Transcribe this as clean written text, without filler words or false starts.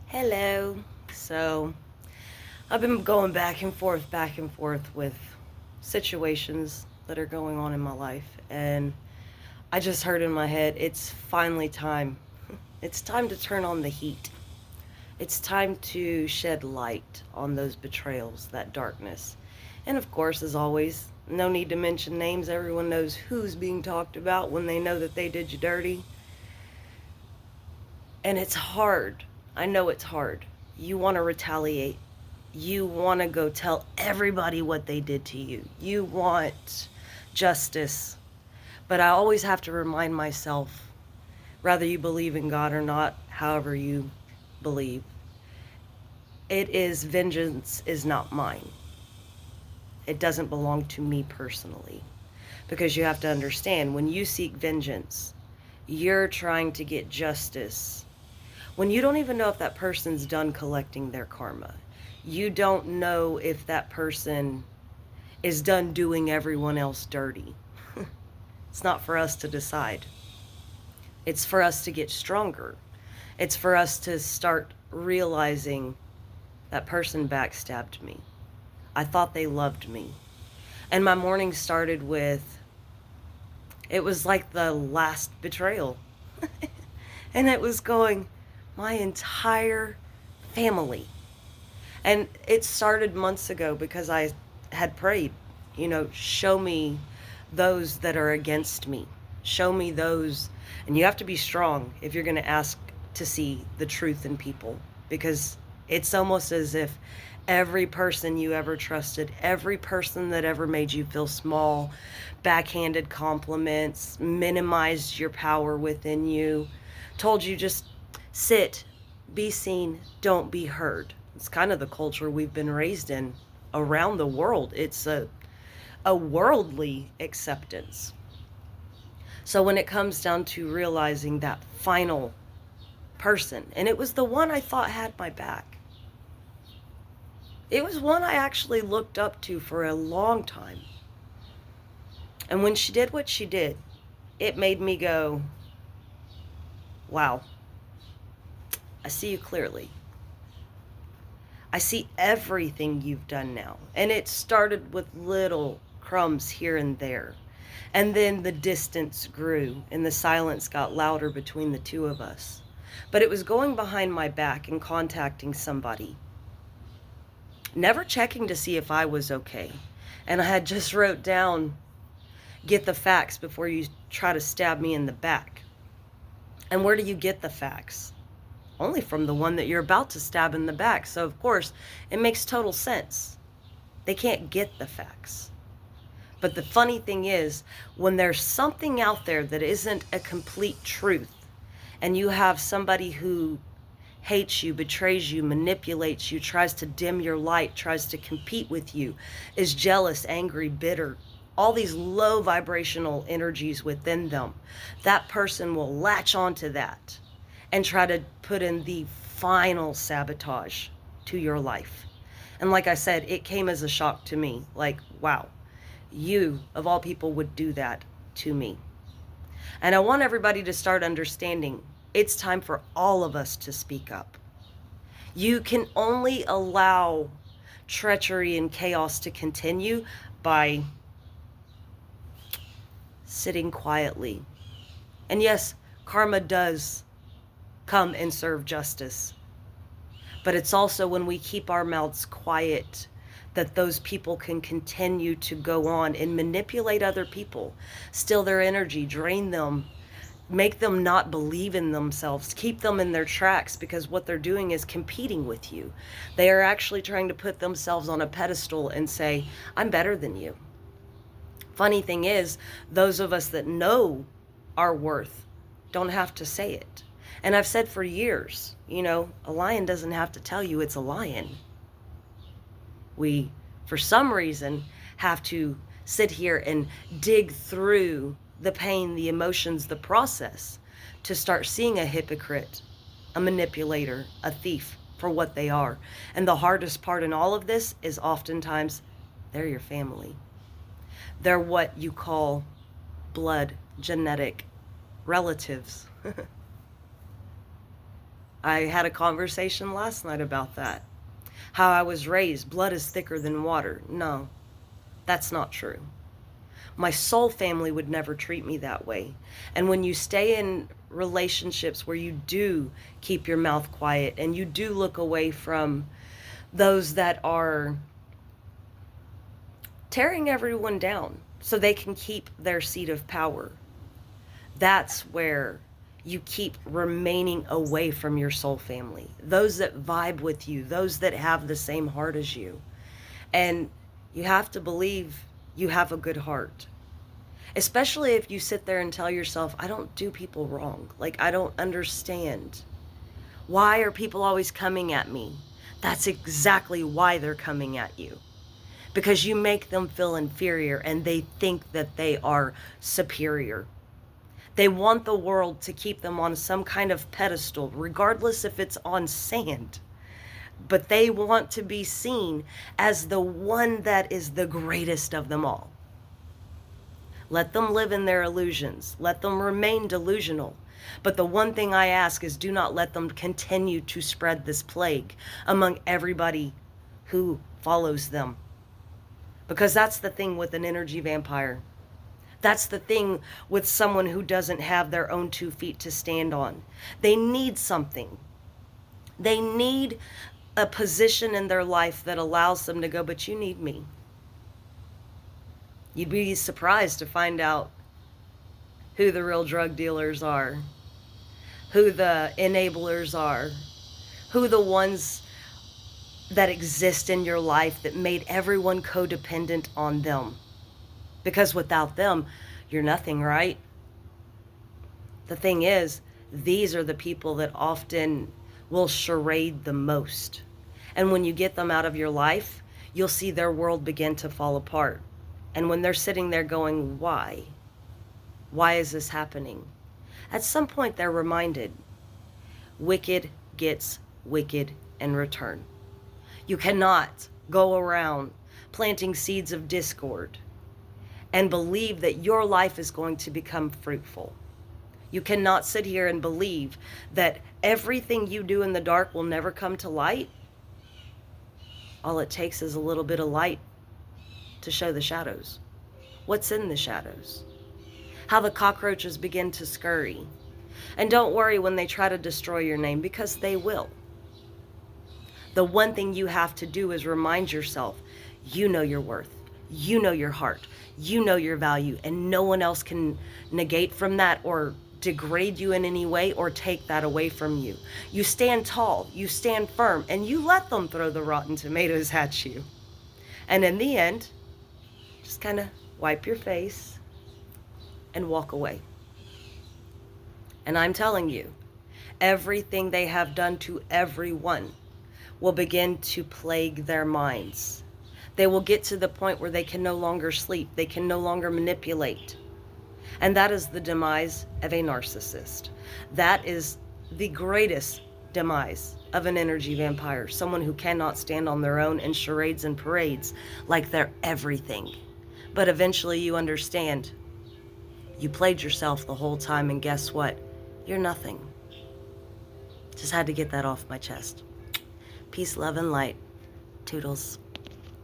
Hello. So, I've been going back and forth with situations that are going on in my life, and I just heard in my head, it's finally time. It's time to turn on the heat. It's time to shed light on those betrayals, that darkness. And of course, as always, no need to mention names. Everyone knows who's being talked about when they know that they did you dirty. And it's hard. I know it's hard. You want to retaliate. You want to go tell everybody what they did to you. You want justice. But I always have to remind myself, whether you believe in God or not, however you believe, it is vengeance is not mine. It doesn't belong to me personally. Because you have to understand, when you seek vengeance, you're trying to get justice when you don't even know if that person's done collecting their karma. You don't know if that person is done doing everyone else dirty. It's not for us to decide. It's for us to get stronger. It's for us to start realizing that person backstabbed me. I thought they loved me. And my morning started with, it was like the last betrayal. And it was going, my entire family. And it started months ago because I had prayed, show me those that are against me. Show me those. And you have to be strong if you're going to ask to see the truth in people, because it's almost as if every person you ever trusted, every person that ever made you feel small, backhanded compliments, minimized your power within you, told you just sit, be seen, don't be heard. It's kind of the culture we've been raised in around the world. It's a worldly acceptance. So when it comes down to realizing that final person, and it was the one I thought had my back. It was one I actually looked up to for a long time. And when she did what she did, it made me go, wow, I see you clearly. I see everything you've done now. And it started with little crumbs here and there. And then the distance grew and the silence got louder between the two of us. But it was going behind my back and contacting somebody, never checking to see if I was okay. And I had just wrote down, get the facts before you try to stab me in the back. And where do you get the facts? Only from the one that you're about to stab in the back. So of course, it makes total sense. They can't get the facts. But the funny thing is, when there's something out there that isn't a complete truth, and you have somebody who hates you, betrays you, manipulates you, tries to dim your light, tries to compete with you, is jealous, angry, bitter, all these low vibrational energies within them, that person will latch onto that and try to put in the final sabotage to your life. And like I said, it came as a shock to me. Like, wow, you, of all people, would do that to me. And I want everybody to start understanding it's time for all of us to speak up. You can only allow treachery and chaos to continue by sitting quietly. And yes, karma does come and serve justice. But it's also when we keep our mouths quiet that those people can continue to go on and manipulate other people, steal their energy, drain them, make them not believe in themselves, keep them in their tracks, because what they're doing is competing with you. They are actually trying to put themselves on a pedestal and say, I'm better than you. Funny thing is, those of us that know our worth don't have to say it. And I've said for years, a lion doesn't have to tell you it's a lion. We, for some reason, have to sit here and dig through the pain, the emotions, the process to start seeing a hypocrite, a manipulator, a thief for what they are. And the hardest part in all of this is oftentimes they're your family. They're what you call blood, genetic relatives. I had a conversation last night about that. How I was raised, blood is thicker than water. No, that's not true. My soul family would never treat me that way. And when you stay in relationships where you do keep your mouth quiet and you do look away from those that are tearing everyone down so they can keep their seat of power, that's where you keep remaining away from your soul family, those that vibe with you, those that have the same heart as you. And you have to believe you have a good heart, especially if you sit there and tell yourself, I don't do people wrong. Like, I don't understand. Why are people always coming at me? That's exactly why they're coming at you. Because you make them feel inferior and they think that they are superior. They want the world to keep them on some kind of pedestal, regardless if it's on sand. But they want to be seen as the one that is the greatest of them all. Let them live in their illusions. Let them remain delusional. But the one thing I ask is, do not let them continue to spread this plague among everybody who follows them. Because that's the thing with an energy vampire. That's the thing with someone who doesn't have their own 2 feet to stand on. They need something. They need a position in their life that allows them to go, but you need me. You'd be surprised to find out who the real drug dealers are, who the enablers are, who the ones that exist in your life that made everyone codependent on them. Because without them, you're nothing, right? The thing is, these are the people that often will charade the most. And when you get them out of your life, you'll see their world begin to fall apart. And when they're sitting there going, why? Why is this happening? At some point, they're reminded, wicked gets wicked in return. You cannot go around planting seeds of discord and believe that your life is going to become fruitful. You cannot sit here and believe that everything you do in the dark will never come to light. All it takes is a little bit of light to show the shadows. What's in the shadows? How the cockroaches begin to scurry. And don't worry when they try to destroy your name, because they will. The one thing you have to do is remind yourself, you know your worth. You know your heart. You know your value, and no one else can negate from that or degrade you in any way or take that away from you. You stand tall, you stand firm, and you let them throw the rotten tomatoes at you. And in the end, just kind of wipe your face and walk away. And I'm telling you, everything they have done to everyone will begin to plague their minds. They will get to the point where they can no longer sleep. They can no longer manipulate. And that is the demise of a narcissist. That is the greatest demise of an energy vampire. Someone who cannot stand on their own and charades and parades like they're everything. But eventually you understand, you played yourself the whole time, and guess what? You're nothing. Just had to get that off my chest. Peace, love, and light. Toodles.